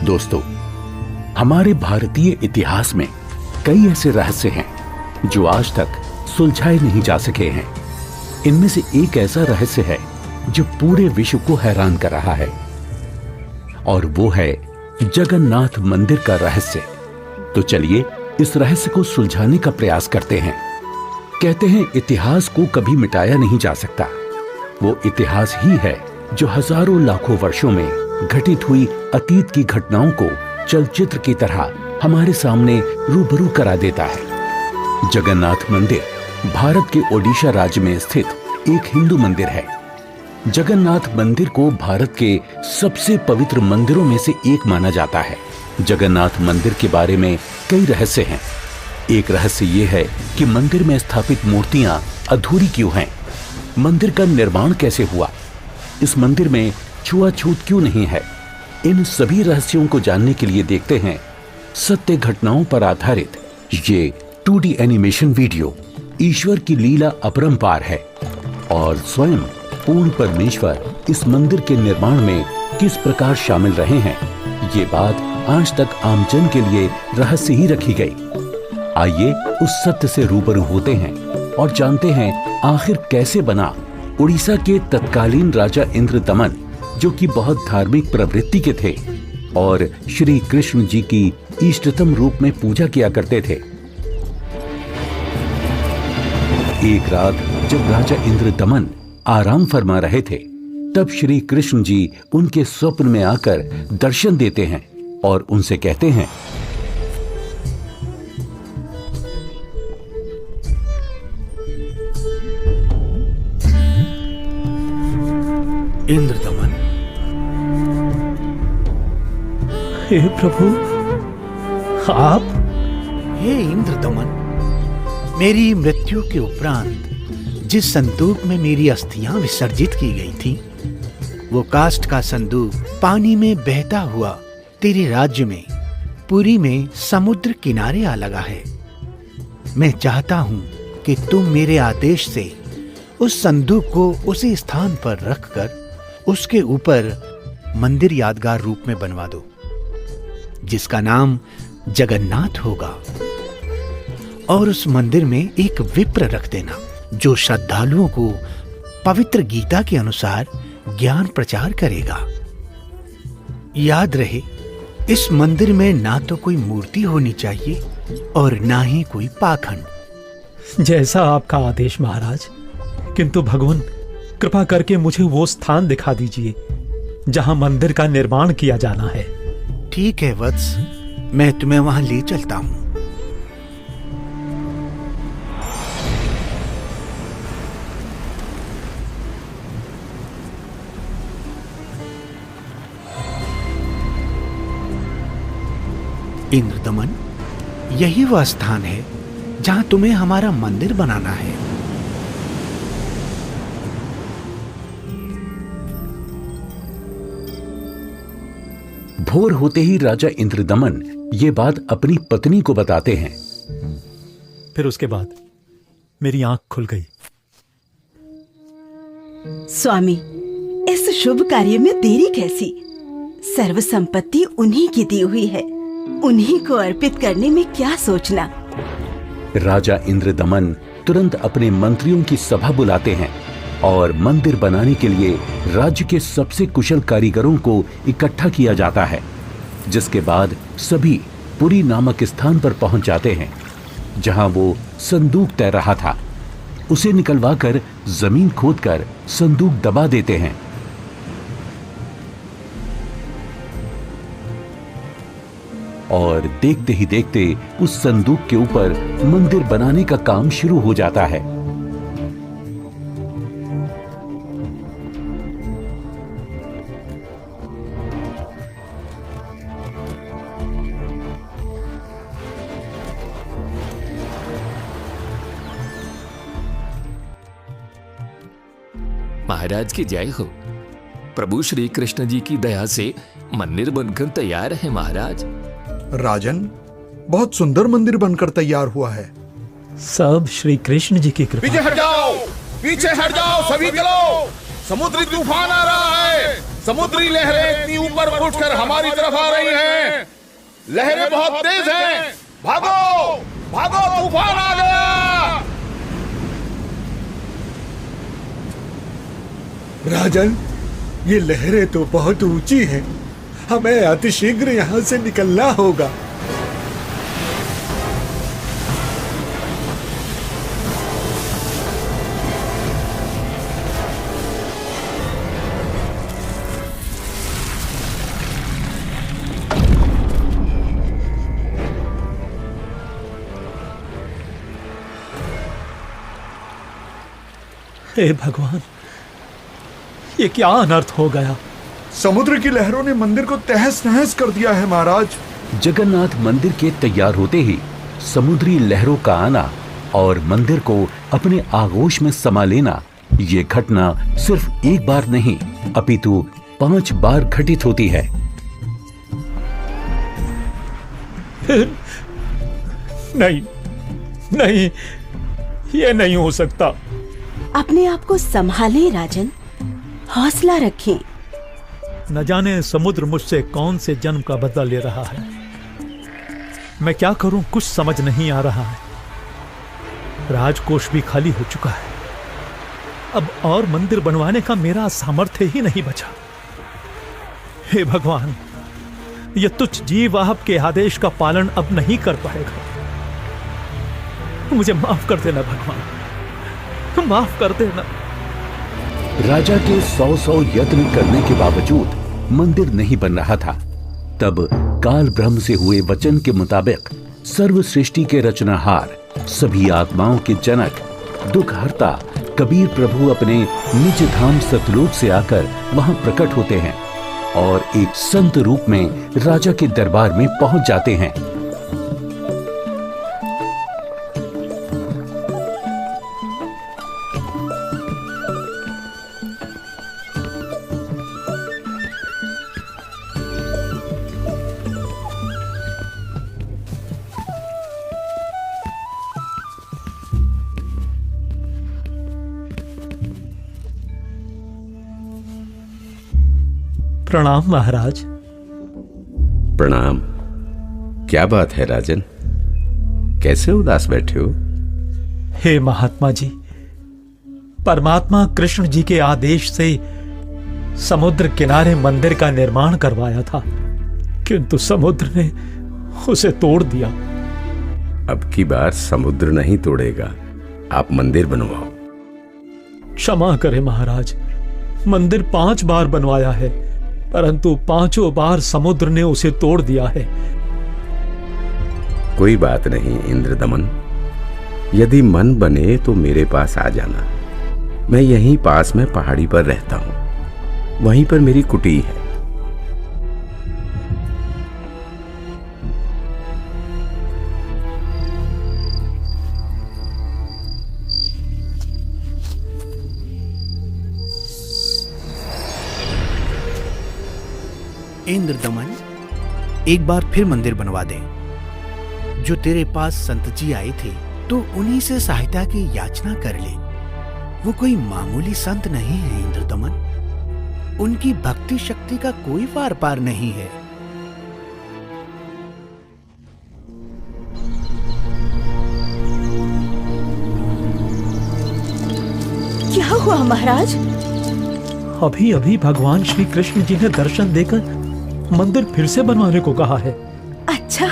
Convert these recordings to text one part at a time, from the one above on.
दोस्तों, हमारे भारतीय इतिहास में कई ऐसे रहस्य हैं जो आज तक सुलझाए नहीं जा सके हैं। इनमें से एक ऐसा रहस्य है जो पूरे विश्व को हैरान कर रहा है, और वो है जगन्नाथ मंदिर का रहस्य। तो चलिए इस रहस्य को सुलझाने का प्रयास करते हैं। कहते हैं इतिहास को कभी मिटाया नहीं जा सकता। वो इतिहास ही है जो हजारों लाखों वर्षों में घटित हुई अतीत की घटनाओं को चलचित्र की तरह हमारे सामने रूबरू करा देता है। जगन्नाथ मंदिर भारत के ओडिशा राज्य में स्थित एक हिंदू मंदिर है। जगन्नाथ मंदिर को भारत के सबसे पवित्र मंदिरों में से एक माना जाता है। जगन्नाथ मंदिर के बारे में कई रहस्य हैं। एक रहस्य ये है कि मंदिर में स्थापित मूर्तियां अधूरी क्यों हैं? मंदिर का निर्माण कैसे हुआ? इस मंदिर में छुआछूत क्यों नहीं है? इन सभी रहस्यों को जानने के लिए देखते हैं सत्य घटनाओं पर आधारित ये 2D एनिमेशन वीडियो। ईश्वर की लीला अपरंपार है और स्वयं पूर्ण परमेश्वर इस मंदिर के निर्माण में किस प्रकार शामिल रहे हैं, ये बात आज तक आमजन के लिए रहस्य ही रखी गई। आइए उस सत्य से रूबरू होते हैं और जानते हैं आखिर कैसे बना उड़ीसा के तत्कालीन राजा इंद्रदमन, जो कि बहुत धार्मिक प्रवृत्ति के थे और श्री कृष्ण जी की इष्टतम रूप में पूजा किया करते थे। एक रात जब राजा इंद्रदमन आराम फरमा रहे थे, तब श्री कृष्ण जी उनके स्वप्न में आकर दर्शन देते हैं और उनसे कहते हैं, इंद्रदमन। हे प्रभु, आप? हे इंद्रदमन, मेरी मृत्यु के उपरांत जिस संदूक में मेरी अस्थियां विसर्जित की गई थी, वो काष्ठ का संदूक पानी में बहता हुआ तेरे राज्य में पुरी में समुद्र किनारे आ लगा है। मैं चाहता हूं कि तुम मेरे आदेश से उस संदूक को उसी स्थान पर रखकर उसके ऊपर मंदिर यादगार रूप में बनवा दो, जिसका नाम जगन्नाथ होगा। और उस मंदिर में एक विप्र रख देना जो श्रद्धालुओं को पवित्र गीता के अनुसार ज्ञान प्रचार करेगा। याद रहे, इस मंदिर में ना तो कोई मूर्ति होनी चाहिए और ना ही कोई पाखंड। जैसा आपका आदेश महाराज। किंतु भगवान, कृपा करके मुझे वो स्थान दिखा दीजिए जहां मंदिर का निर्माण किया जाना है। ठीक है वत्स, मैं तुम्हें वहां ले चलता हूं। इंद्रदमन, यही वह स्थान है जहां तुम्हें हमारा मंदिर बनाना है। भोर होते ही राजा इंद्रदमन ये बात अपनी पत्नी को बताते हैं। फिर उसके बाद मेरी आंख खुल गई। स्वामी, इस शुभ कार्य में देरी कैसी? सर्व संपत्ति उन्हीं की दी हुई है, उन्हीं को अर्पित करने में क्या सोचना। राजा इंद्रदमन तुरंत अपने मंत्रियों की सभा बुलाते हैं और मंदिर बनाने के लिए राज्य के सबसे कुशल कारीगरों को इकट्ठा किया जाता है, जिसके बाद सभी पुरी नामक स्थान पर पहुंच जाते हैं जहां वो संदूक तैर रहा था। उसे निकलवाकर जमीन खोदकर संदूक दबा देते हैं। और देखते ही देखते उस संदूक के ऊपर मंदिर बनाने का काम शुरू हो जाता है। महाराज की जय हो। प्रभु श्री कृष्ण जी की दया से मंदिर बनकर तैयार है महाराज। राजन, बहुत सुंदर मंदिर बनकर तैयार हुआ है। सब श्री कृष्ण जी की कृपा। पीछे हट जाओ, पीछे हट जाओ, सभी चलो, समुद्री तूफान आ रहा है, समुद्री लहरें इतनी ऊपर उठकर हमारी तरफ आ रही हैं। लहरें बहुत तेज हैं। भागो भागो, तूफान आ गया। राजन, ये लहरें तो बहुत ऊंची हैं। हमें अतिशीघ्र यहाँ से निकलना होगा। हे भगवान, ये क्या अनर्थ हो गया। समुद्र की लहरों ने मंदिर को तहस नहस कर दिया है महाराज। जगन्नाथ मंदिर के तैयार होते ही समुद्री लहरों का आना और मंदिर को अपने आगोश में समा लेना, ये घटना सिर्फ एक बार नहीं अपितु 5 बार घटित होती है। नहीं नहीं, ये नहीं हो सकता। अपने आप को संभालें राजन, हौसला रखें। न जाने समुद्र मुझसे कौन से जन्म का बदला ले रहा है। मैं क्या करूं, कुछ समझ नहीं आ रहा है। राजकोष भी खाली हो चुका है। अब और मंदिर बनवाने का मेरा सामर्थ्य ही नहीं बचा। हे भगवान, यह तुच्छ जीव आपके आदेश का पालन अब नहीं कर पाएगा। मुझे माफ कर देना भगवान, माफ कर देना। राजा के 100 यत्न करने के बावजूद मंदिर नहीं बन रहा था। तब काल ब्रह्म से हुए वचन के मुताबिक सर्व सृष्टि के रचनाहार, सभी आत्माओं के जनक, दुखहर्ता कबीर प्रभु अपने निज धाम सतलोक से आकर वहां प्रकट होते हैं और एक संत रूप में राजा के दरबार में पहुंच जाते हैं। प्रणाम महाराज। प्रणाम। क्या बात है राजन, कैसे उदास बैठे हो? हे महात्मा जी, परमात्मा कृष्ण जी के आदेश से समुद्र किनारे मंदिर का निर्माण करवाया था, किंतु समुद्र ने उसे तोड़ दिया। अब की बार समुद्र नहीं तोड़ेगा, आप मंदिर बनवाओ। क्षमा करें महाराज, मंदिर 5 बार बनवाया है, परंतु 5 बार समुद्र ने उसे तोड़ दिया है। कोई बात नहीं इंद्रदमन, यदि मन बने तो मेरे पास आ जाना। मैं यहीं पास में पहाड़ी पर रहता हूं, वहीं पर मेरी कुटी है। इंद्रदमन, एक बार फिर मंदिर बनवा दे। जो तेरे पास संत जी आए थे तो उन्हीं से सहायता की याचना कर ले। वो कोई मामूली संत नहीं है इंद्रदमन, उनकी भक्ति शक्ति का कोई पार पार नहीं है। क्या हुआ महाराज? अभी अभी भगवान श्री कृष्ण जी ने दर्शन देकर मंदिर फिर से बनवाने को कहा है। अच्छा।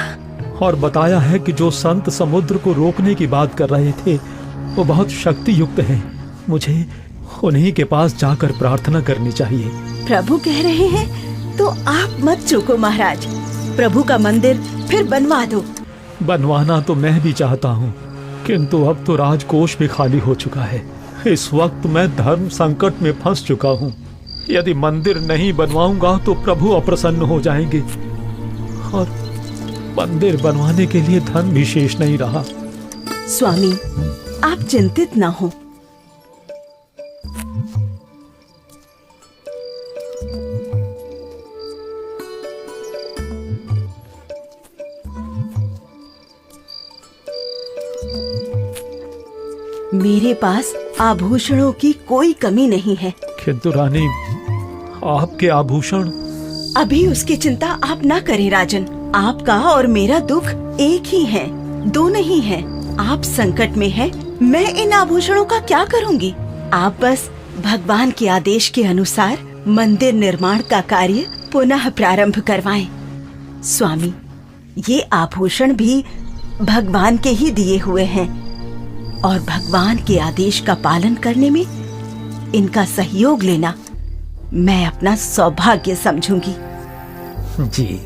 और बताया है कि जो संत समुद्र को रोकने की बात कर रहे थे वो बहुत शक्ति युक्त हैं। मुझे उन्हीं के पास जाकर प्रार्थना करनी चाहिए। प्रभु कह रहे हैं तो आप मत चूको महाराज, प्रभु का मंदिर फिर बनवा दो। बनवाना तो मैं भी चाहता हूँ, किंतु अब तो राजकोष भी खाली हो चुका है। इस वक्त मैं धर्म संकट में फंस चुका हूँ। यदि मंदिर नहीं बनवाऊंगा तो प्रभु अप्रसन्न हो जाएंगे और मंदिर बनवाने के लिए धन भी शेष नहीं रहा। स्वामी, आप चिंतित ना हो। मेरे पास आभूषणों की कोई कमी नहीं है। किंतु रानी, आपके आभूषण। अभी उसकी चिंता आप ना करें राजन। आपका और मेरा दुख एक ही है, दो नहीं है। आप संकट में हैं, मैं इन आभूषणों का क्या करूंगी? आप बस भगवान के आदेश के अनुसार मंदिर निर्माण का कार्य पुनः प्रारंभ करवाएं। स्वामी, ये आभूषण भी भगवान के ही दिए हुए हैं और भगवान के आदेश का पालन करने में इनका सहयोग लेना मैं अपना सौभाग्य समझूंगी। जी।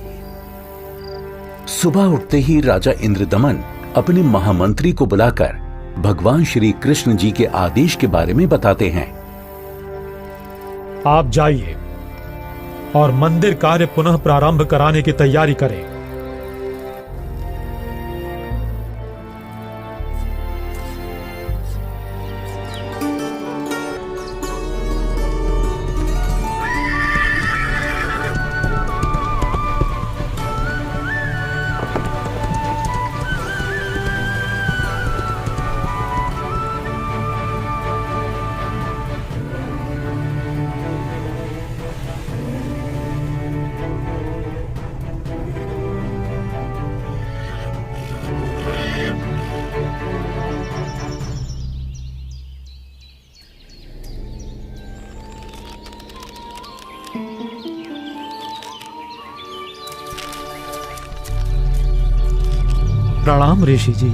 सुबह उठते ही राजा इंद्रदमन अपने महामंत्री को बुलाकर भगवान श्री कृष्ण जी के आदेश के बारे में बताते हैं। आप जाइए और मंदिर कार्य पुनः प्रारंभ कराने की तैयारी करें। प्रणाम ऋषि जी।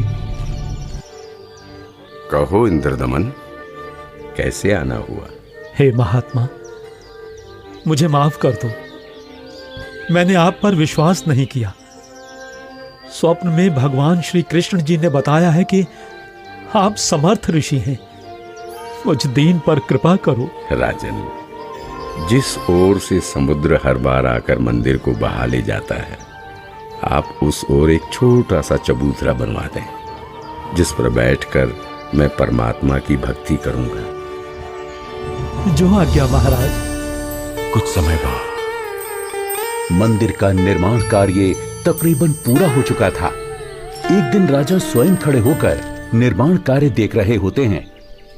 कहो इंद्रदमन, कैसे आना हुआ? हे महात्मा, मुझे माफ कर दो। मैंने आप पर विश्वास नहीं किया। स्वप्न में भगवान श्री कृष्ण जी ने बताया है कि आप समर्थ ऋषि हैं। मुझ दीन पर कृपा करो। राजन, जिस ओर से समुद्र हर बार आकर मंदिर को बहा ले जाता है, आप उस ओर एक छोटा सा चबूतरा बनवा दें, जिस पर बैठकर मैं परमात्मा की भक्ति करूंगा। जो आज्ञा महाराज। कुछ समय बाद मंदिर का निर्माण कार्य तकरीबन पूरा हो चुका था। एक दिन राजा स्वयं खड़े होकर निर्माण कार्य देख रहे होते हैं।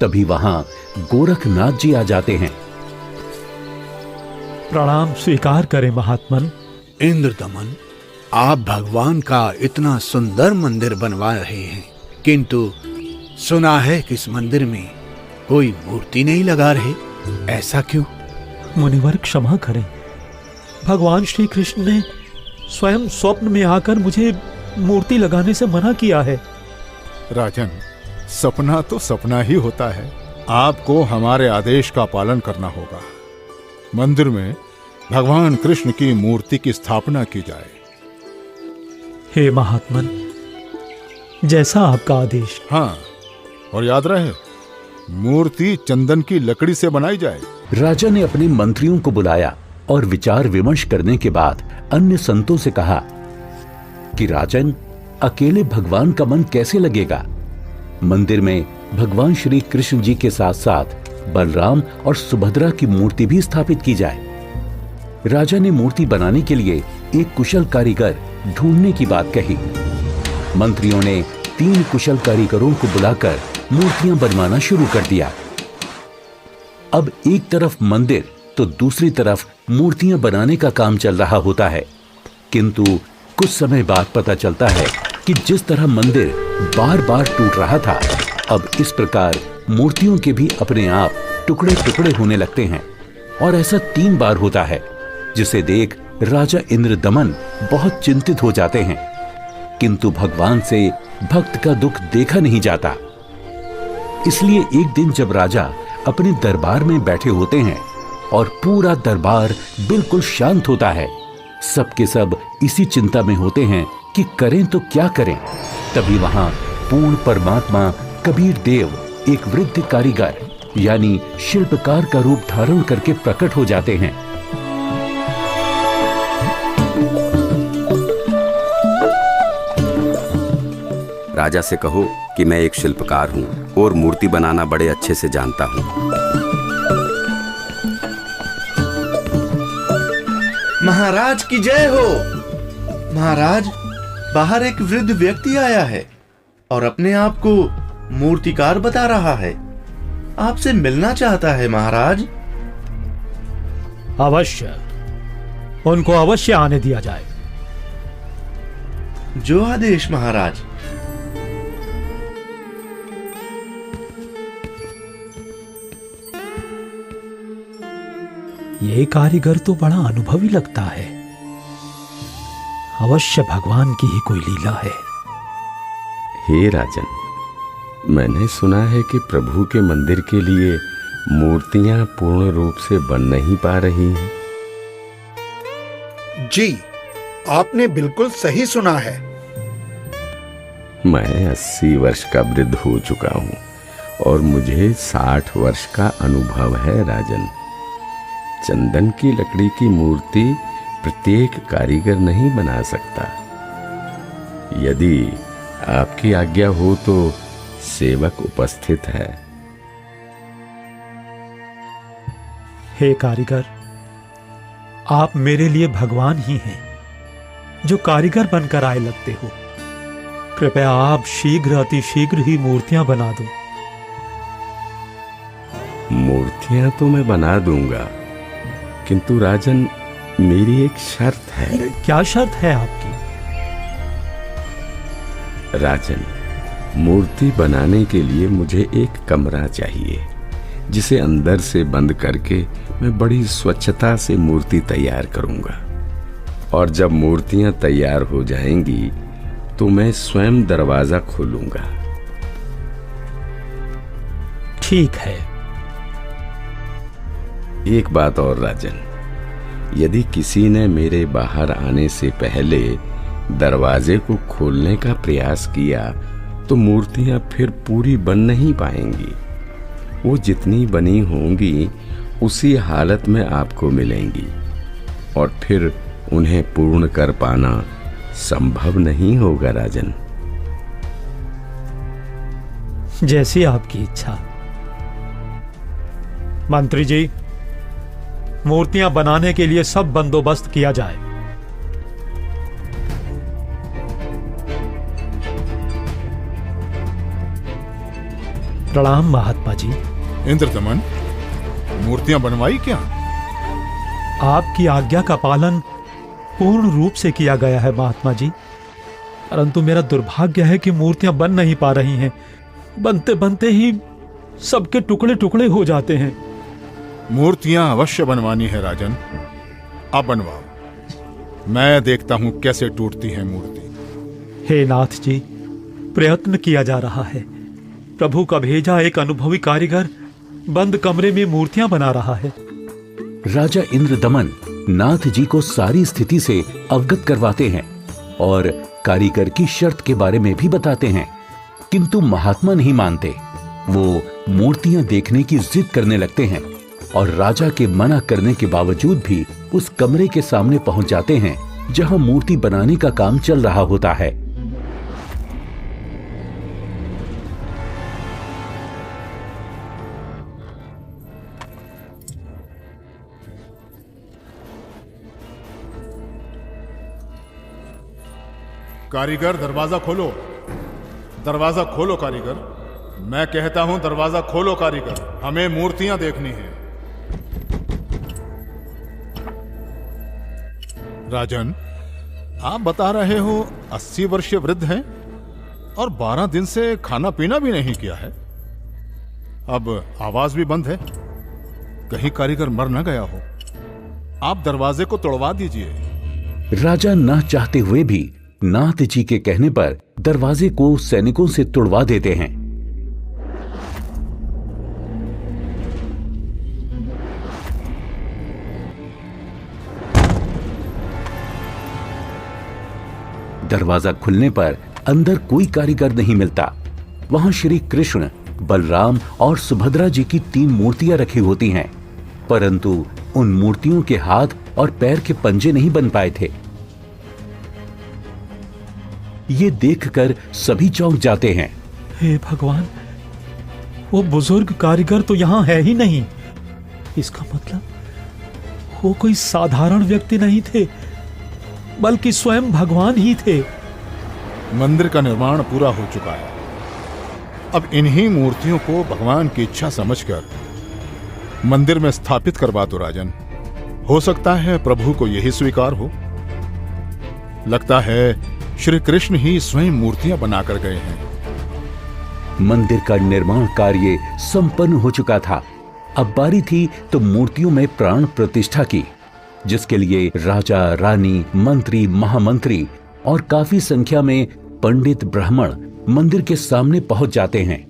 तभी वहां गोरखनाथ जी आ जाते हैं। प्रणाम स्वीकार करें महात्मन। इंद्रदमन, आप भगवान का इतना सुंदर मंदिर बनवा रहे हैं, किंतु सुना है कि इस मंदिर में कोई मूर्ति नहीं लगा रहे, ऐसा क्यों? मुनिवर क्षमा करें। भगवान श्री कृष्ण ने स्वयं स्वप्न में आकर मुझे मूर्ति लगाने से मना किया है। राजन, सपना तो सपना ही होता है। आपको हमारे आदेश का पालन करना होगा। मंदिर में भगवान कृष्ण की मूर्ति की स्थापना की जाए। हे महात्मन, जैसा आपका आदेश। हाँ, और याद रहे, मूर्ति चंदन की लकड़ी से बनाई जाए। राजा ने अपने मंत्रियों को बुलाया और विचार विमर्श करने के बाद अन्य संतों से कहा कि राजन, अकेले भगवान का मन कैसे लगेगा? मंदिर में भगवान श्री कृष्ण जी के साथ साथ बलराम और सुभद्रा की मूर्ति भी स्थापित की जाए। राजा ने मूर्ति बनाने के लिए एक कुशल कारीगर ढूंढने की बात कही। मंत्रियों ने 3 कुशल कारीगरों को बुलाकर मूर्तियां बनवाना शुरू कर दिया। अब एक तरफ मंदिर तो दूसरी तरफ मूर्तियां बनाने का काम चल रहा होता है, किंतु कुछ समय बाद पता चलता है कि जिस तरह मंदिर बार बार टूट रहा था, अब इस प्रकार मूर्तियों के भी अपने आप टुकड़े टुकड़े होने लगते हैं। और ऐसा 3 बार होता है, जिसे देख राजा इंद्रदमन बहुत चिंतित हो जाते हैं, किंतु भगवान से भक्त का दुख देखा नहीं जाता। इसलिए एक दिन जब राजा अपने दरबार में बैठे होते हैं और पूरा दरबार बिल्कुल शांत होता है, सबके सब इसी चिंता में होते हैं कि करें तो क्या करें। तभी वहां पूर्ण परमात्मा कबीर देव एक वृद्ध कारीगर यानी शिल्पकार का रूप धारण करके प्रकट हो जाते हैं। राजा से कहो कि मैं एक शिल्पकार हूँ और मूर्ति बनाना बड़े अच्छे से जानता हूँ। महाराज की जय हो। महाराज, बाहर एक वृद्ध व्यक्ति आया है और अपने आप को मूर्तिकार बता रहा है। आपसे मिलना चाहता है महाराज। अवश्य, उनको अवश्य आने दिया जाए। जो आदेश महाराज। ये कारीगर तो बड़ा अनुभवी लगता है। अवश्य भगवान की ही कोई लीला है। हे राजन, मैंने सुना है कि प्रभु के मंदिर के लिए मूर्तियां पूर्ण रूप से बन नहीं पा रही हैं। जी, आपने बिल्कुल सही सुना है। मैं 80 वर्ष का वृद्ध हो चुका हूं और मुझे 60 वर्ष का अनुभव है राजन। चंदन की लकड़ी की मूर्ति प्रत्येक कारीगर नहीं बना सकता। यदि आपकी आज्ञा हो तो सेवक उपस्थित है। हे कारीगर, आप मेरे लिए भगवान ही हैं, जो कारीगर बनकर आए लगते हो। कृपया आप शीघ्र, अति शीघ्र ही मूर्तियां बना दो। मूर्तियां तो मैं बना दूंगा, किंतु राजन, मेरी एक शर्त है। क्या शर्त है आपकी? राजन, मूर्ति बनाने के लिए मुझे एक कमरा चाहिए, जिसे अंदर से बंद करके मैं बड़ी स्वच्छता से मूर्ति तैयार करूंगा। और जब मूर्तियां तैयार हो जाएंगी तो मैं स्वयं दरवाजा खोलूंगा। ठीक है। एक बात और राजन, यदि किसी ने मेरे बाहर आने से पहले दरवाजे को खोलने का प्रयास किया तो मूर्तियां फिर पूरी बन नहीं पाएंगी। वो जितनी बनी होंगी उसी हालत में आपको मिलेंगी और फिर उन्हें पूर्ण कर पाना संभव नहीं होगा राजन। जैसी आपकी इच्छा। मंत्री जी, मूर्तियां बनाने के लिए सब बंदोबस्त किया जाए। प्रणाम महात्मा जी। इंद्रदमन, मूर्तियां बनवाई क्या? आपकी आज्ञा का पालन पूर्ण रूप से किया गया है महात्मा जी, परंतु मेरा दुर्भाग्य है कि मूर्तियां बन नहीं पा रही हैं। बनते बनते ही सबके टुकड़े टुकड़े हो जाते हैं। मूर्तियां अवश्य बनवानी है राजन, अब बनवाओ। मैं देखता हूं कैसे टूटती है मूर्ति। हे नाथ जी, प्रयत्न किया जा रहा है। प्रभु का भेजा एक अनुभवी कारीगर बंद कमरे में मूर्तियां बना रहा है। राजा इंद्रदमन नाथ जी को सारी स्थिति से अवगत करवाते हैं और कारीगर की शर्त के बारे में भी बताते हैं, किंतु महात्मा नहीं मानते। वो मूर्तियां देखने की जिद करने लगते हैं और राजा के मना करने के बावजूद भी उस कमरे के सामने पहुंच जाते हैं जहां मूर्ति बनाने का काम चल रहा होता है। कारीगर, दरवाजा खोलो। दरवाजा खोलो कारीगर। मैं कहता हूं दरवाजा खोलो कारीगर, हमें मूर्तियां देखनी हैं। राजन, आप बता रहे हो 80 वर्षीय वृद्ध हैं और 12 दिन से खाना पीना भी नहीं किया है। अब आवाज भी बंद है, कहीं कारीगर मर न गया हो। आप दरवाजे को तोड़वा दीजिए। राजा न चाहते हुए भी नाथ जी के कहने पर दरवाजे को सैनिकों से तुड़वा देते हैं। दरवाजा खुलने पर अंदर कोई कारीगर नहीं मिलता। वहां श्री कृष्ण, बलराम और सुभद्रा जी की 3 मूर्तियां रखी होती हैं, परंतु उन मूर्तियों के हाथ और पैर के पंजे नहीं बन पाए थे। ये देखकर सभी चौंक जाते हैं। हे भगवान, वो बुजुर्ग कारीगर तो यहां है ही नहीं। इसका मतलब वो कोई साधारण व्यक्ति नहीं थे, बल्कि स्वयं भगवान ही थे। मंदिर का निर्माण पूरा हो चुका है। अब इन्हीं मूर्तियों को भगवान की इच्छा समझकर मंदिर में स्थापित करवा दो राजन। हो सकता है प्रभु को यही स्वीकार हो। लगता है श्री कृष्ण ही स्वयं मूर्तियां बनाकर गए हैं। मंदिर का निर्माण कार्य संपन्न हो चुका था। अब बारी थी तो मूर्तियों में प्राण प्रतिष्ठा की, जिसके लिए राजा, रानी, मंत्री, महामंत्री और काफी संख्या में पंडित ब्राह्मण मंदिर के सामने पहुंच जाते हैं।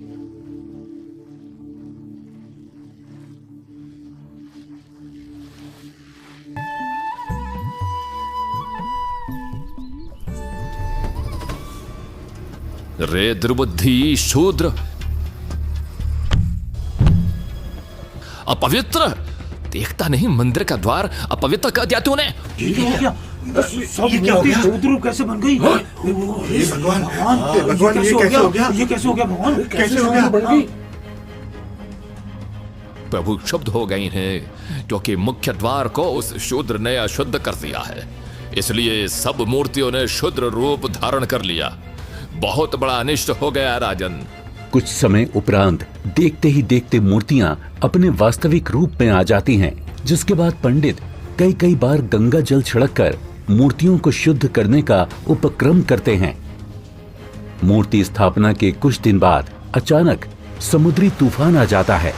रे दुर्बुद्धि शूद्र, अपवित्र! देखता नहीं मंदिर का द्वार अपवित्र कर दिया तूने। ये क्या हो गया? शूद्र कैसे बन गई? भगवान, ये कैसे हो गया? ये कैसे हो गया भगवान? कैसे हो गया? प्रभु क्षुब्ध हो गई हैं क्योंकि मुख्य द्वार को उस शूद्र ने अशुद्ध कर दिया है, इसलिए सब मूर्तियों ने शूद्र रूप धारण कर लिया। बहुत बड़ा अनिष्ट हो गया राजन। कुछ समय उपरांत देखते ही देखते मूर्तियां अपने वास्तविक रूप में आ जाती हैं, जिसके बाद पंडित कई कई बार गंगा जल छिड़ककर मूर्तियों को शुद्ध करने का उपक्रम करते हैं। मूर्ति स्थापना के कुछ दिन बाद अचानक समुद्री तूफान आ जाता है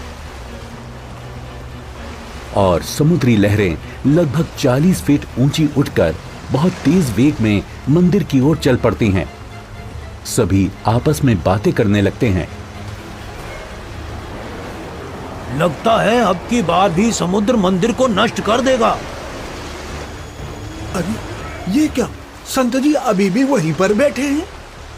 और समुद्री लहरें लगभग 40 फीट ऊंची उठकर बहुत तेज वेग में मंदिर की ओर चल पड़ती हैं। सभी आपस में बातें करने लगते हैं। लगता है अब की बार भी समुद्र मंदिर को नष्ट कर देगा। अरे ये क्या? संत जी अभी भी वहीं पर बैठे हैं।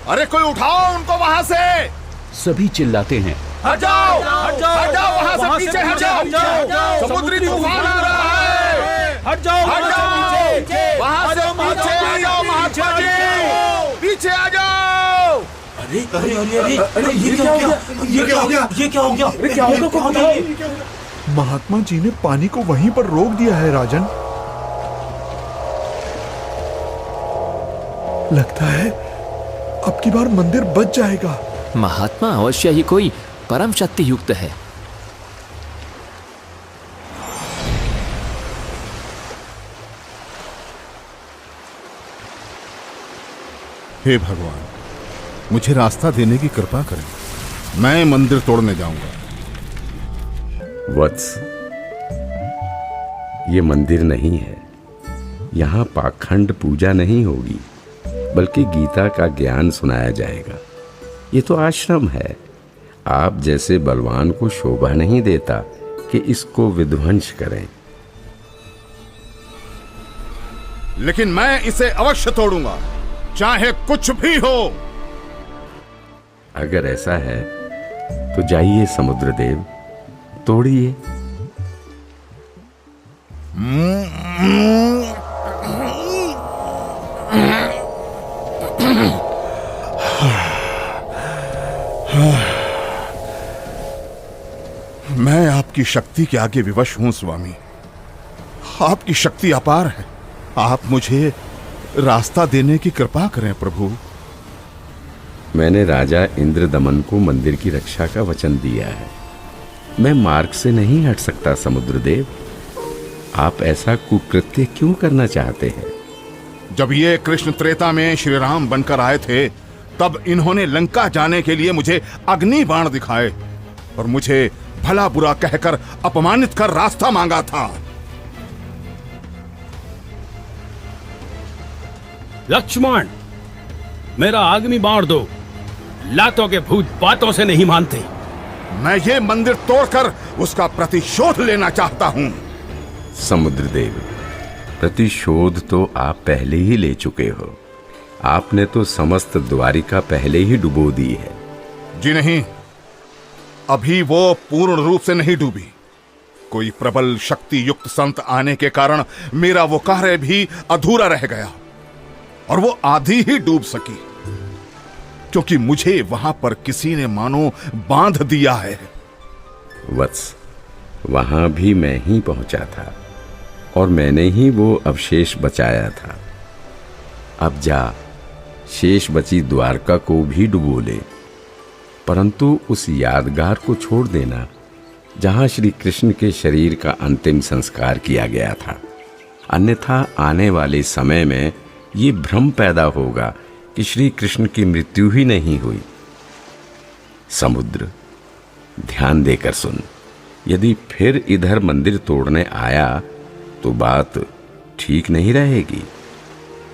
अरे कोई उठाओ उनको वहां से। सभी चिल्लाते हैं, हट जाओ, हट जाओ, हट जाओ, वहां से पीछे हट जाओ, समुद्री तूफान आ रहा है। हट जाओ, हट जाओ, वहां से पीछे आ जाओ महात्मा जी, पीछे आ जाओ। अरे अरे अरे अरे अरे ये क्या हो गया? ये क्या हो गया? ये क्या हो गया? अरे क्या हो गया? कहाँ था? महात्मा जी ने पानी को वहीं पर रोक दिया है राजन। लगता है अब की बार मंदिर बच जाएगा। महात्मा अवश्य ही कोई परम शक्ति युक्त है। हे भगवान, मुझे रास्ता देने की कृपा करें। मैं मंदिर तोड़ने जाऊंगा। वत्स, ये मंदिर नहीं है। यहाँ पाखंड पूजा नहीं होगी, बल्कि गीता का ज्ञान सुनाया जाएगा। ये तो आश्रम है। आप जैसे बलवान को शोभा नहीं देता कि इसको विध्वंस करें। लेकिन मैं इसे अवश्य तोड़ूंगा, चाहे कुछ भी हो। अगर ऐसा है तो जाइए समुद्रदेव, तोड़िए। मैं आपकी शक्ति के आगे विवश हूं स्वामी। आपकी शक्ति अपार है। आप मुझे रास्ता देने की कृपा करें प्रभु। मैंने राजा इंद्रदमन को मंदिर की रक्षा का वचन दिया है। मैं मार्ग से नहीं हट सकता समुद्रदेव। आप ऐसा कुकृत्य क्यों करना चाहते हैं? जब ये कृष्ण त्रेता में श्री राम बनकर आए थे, तब इन्होंने लंका जाने के लिए मुझे अग्नि बाण दिखाए और मुझे भला बुरा कहकर अपमानित कर रास्ता मांगा था। लक्ष्मण, मेरा अग्नि बाण दो। लातों के भूत बातों से नहीं मानते। मैं ये मंदिर तोड़कर उसका प्रतिशोध लेना चाहता हूं। समुद्रदेव, प्रतिशोध तो आप पहले ही ले चुके हो। आपने तो समस्त द्वारिका पहले ही डुबो दी है। जी नहीं, अभी वो पूर्ण रूप से नहीं डूबी। कोई प्रबल शक्ति युक्त संत आने के कारण मेरा वो कार्य भी अधूरा रह गया और वो आधी ही डूब सकी, क्योंकि मुझे वहां पर किसी ने मानो बांध दिया है। वत्स, वहां भी मैं ही पहुंचा था और मैंने ही वो अवशेष बचाया था। अब जा, शेष बची द्वारका को भी डुबो ले, परंतु उस यादगार को छोड़ देना जहां श्री कृष्ण के शरीर का अंतिम संस्कार किया गया था। अन्यथा आने वाले समय में ये भ्रम पैदा होगा कि श्री कृष्ण की मृत्यु ही नहीं हुई। समुद्र, ध्यान देकर सुन। यदि फिर इधर मंदिर तोड़ने आया तो बात ठीक नहीं रहेगी।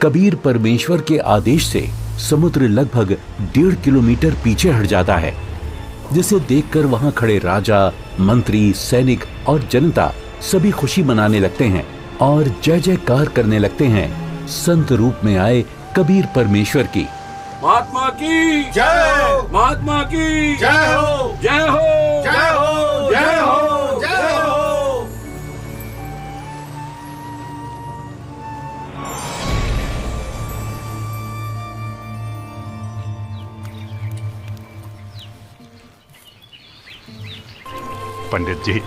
कबीर परमेश्वर के आदेश से समुद्र लगभग 1.5 किलोमीटर पीछे हट जाता है, जिसे देखकर वहां खड़े राजा, मंत्री, सैनिक और जनता सभी खुशी मनाने लगते हैं और जय जयकार करने लगते हैं संत रूप में आए कबीर परमेश्वर की। महात्मा की जय, महात्मा की जय हो, जय हो, जय हो, जय हो, जय हो। पंडित जी,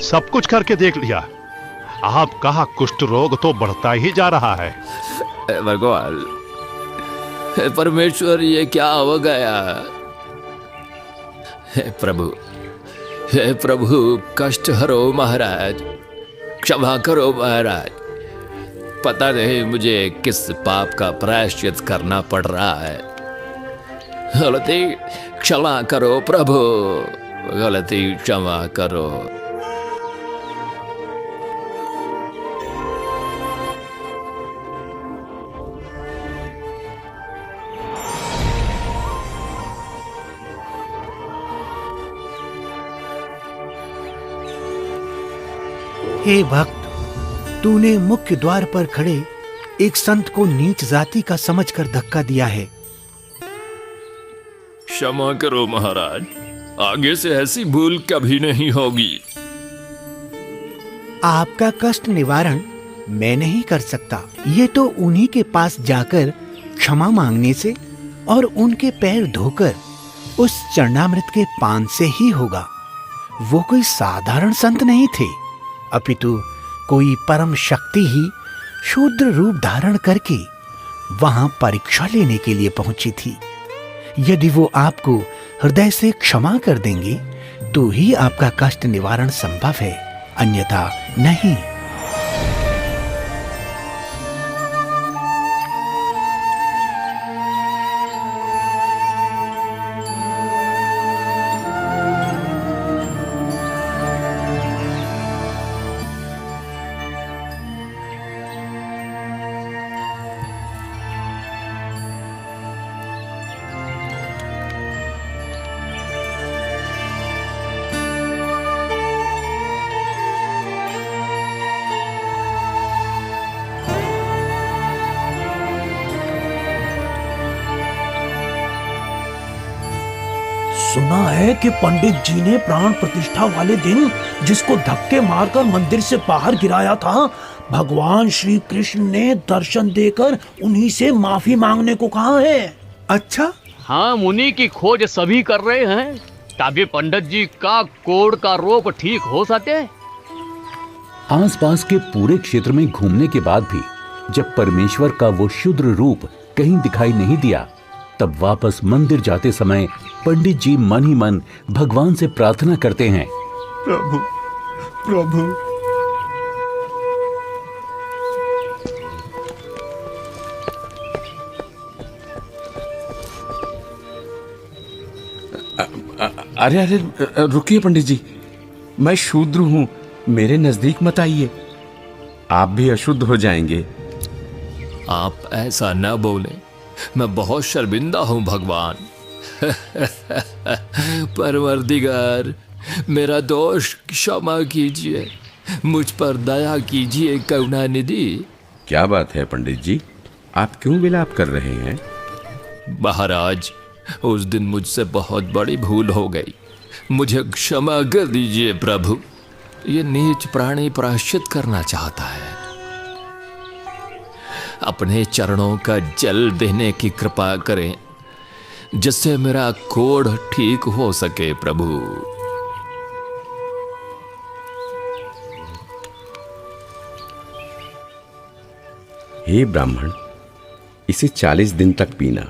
सब कुछ करके देख लिया। आपका कुष्ठ रोग तो बढ़ता ही जा रहा है। भगवान, परमेश्वर, ये क्या हो गया? हे प्रभु, कष्ट हरो महाराज, क्षमा करो महाराज। पता नहीं मुझे किस पाप का प्रायश्चित करना पड़ रहा है। गलती क्षमा करो प्रभु, गलती क्षमा करो। हे भक्त, तूने मुख्य द्वार पर खड़े एक संत को नीच जाति का समझकर धक्का दिया है। क्षमा करो महाराज, आगे से ऐसी भूल कभी नहीं होगी। आपका कष्ट निवारण मैं नहीं कर सकता। ये तो उन्हीं के पास जाकर क्षमा मांगने से और उनके पैर धोकर उस चरणामृत के पान से ही होगा। वो कोई साधारण संत नहीं थे, अपितु कोई परम शक्ति ही शूद्र रूप धारण करके वहां परीक्षा लेने के लिए पहुंची थी। यदि वो आपको हृदय से क्षमा कर देंगे तो ही आपका कष्ट निवारण संभव है, अन्यथा नहीं। सुना है कि पंडित जी ने प्राण प्रतिष्ठा वाले दिन जिसको धक्के मारकर मंदिर से बाहर गिराया था, भगवान श्री कृष्ण ने दर्शन देकर उन्हीं से माफी मांगने को कहा है। अच्छा? हाँ, मुनि की खोज सभी कर रहे हैं ताकि पंडित जी का कोढ़ का रोग ठीक हो सके। आसपास के पूरे क्षेत्र में घूमने के बाद भी जब परमेश्वर का वो शुद्र रूप कहीं दिखाई नहीं दिया, तब वापस मंदिर जाते समय पंडित जी मन ही मन भगवान से प्रार्थना करते हैं, प्रभु, प्रभु, अरे रुकिए पंडित जी, मैं शूद्र हूं, मेरे नजदीक मत आइए, आप भी अशुद्ध हो जाएंगे। आप ऐसा न बोले, मैं बहुत शर्मिंदा हूं भगवान। परवरदिगार, मेरा दोष क्षमा कीजिए, मुझ पर दया कीजिए करुणानिधि। क्या बात है पंडित जी, आप क्यों विलाप कर रहे हैं? महाराज, उस दिन मुझसे बहुत बड़ी भूल हो गई, मुझे क्षमा कर दीजिए प्रभु। ये नीच प्राणी प्रायश्चित करना चाहता है, अपने चरणों का जल देने की कृपा करें जिससे मेरा कोढ़ ठीक हो सके प्रभु। हे ब्राह्मण, इसे 40 दिन तक पीना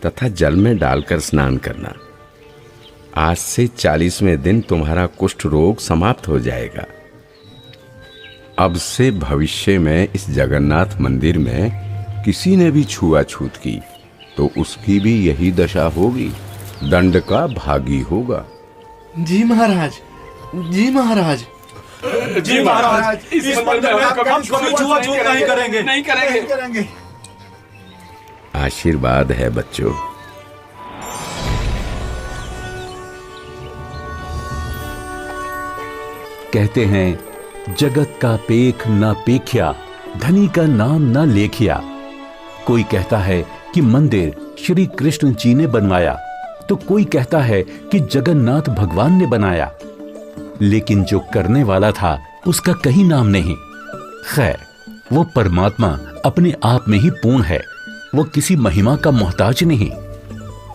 तथा जल में डालकर स्नान करना। आज से 40वें दिन तुम्हारा कुष्ठ रोग समाप्त हो जाएगा। अब से भविष्य में इस जगन्नाथ मंदिर में किसी ने भी छुआछूत की तो उसकी भी यही दशा होगी, दंड का भागी होगा। जी महाराज, जी महाराज, जी महाराज, इस मंदिर में हम कभी छुआछूत नहीं करेंगे, नहीं करेंगे। आशीर्वाद है बच्चों। कहते हैं, जगत का पेख ना पेख्या, धनी का नाम ना लेखिया। कोई कहता है कि मंदिर श्री कृष्ण जी ने बनवाया, तो कोई कहता है कि जगन्नाथ भगवान ने बनाया, लेकिन जो करने वाला था उसका कहीं नाम नहीं। खैर, वो परमात्मा अपने आप में ही पूर्ण है, वो किसी महिमा का मोहताज नहीं।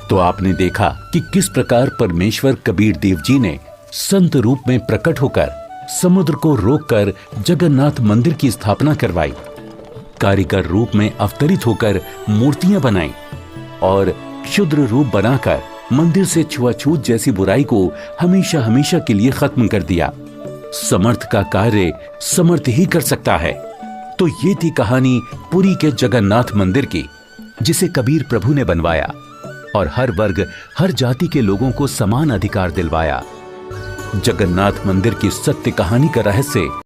तो आपने देखा कि किस प्रकार परमेश्वर कबीर देव जी ने संत रूप में प्रकट होकर समुद्र को रोककर जगन्नाथ मंदिर की स्थापना करवाई, कारीगर रूप में अवतरित होकर मूर्तियां बनाई और क्षुद्र रूप बनाकर मंदिर से छुआछूत जैसी बुराई को हमेशा हमेशा के लिए खत्म कर दिया। समर्थ का कार्य समर्थ ही कर सकता है। तो ये थी कहानी पुरी के जगन्नाथ मंदिर की, जिसे कबीर प्रभु ने बनवाया और हर वर्ग हर जाति के लोगों को समान अधिकार दिलवाया। जगन्नाथ मंदिर की सत्य कहानी का रहस्य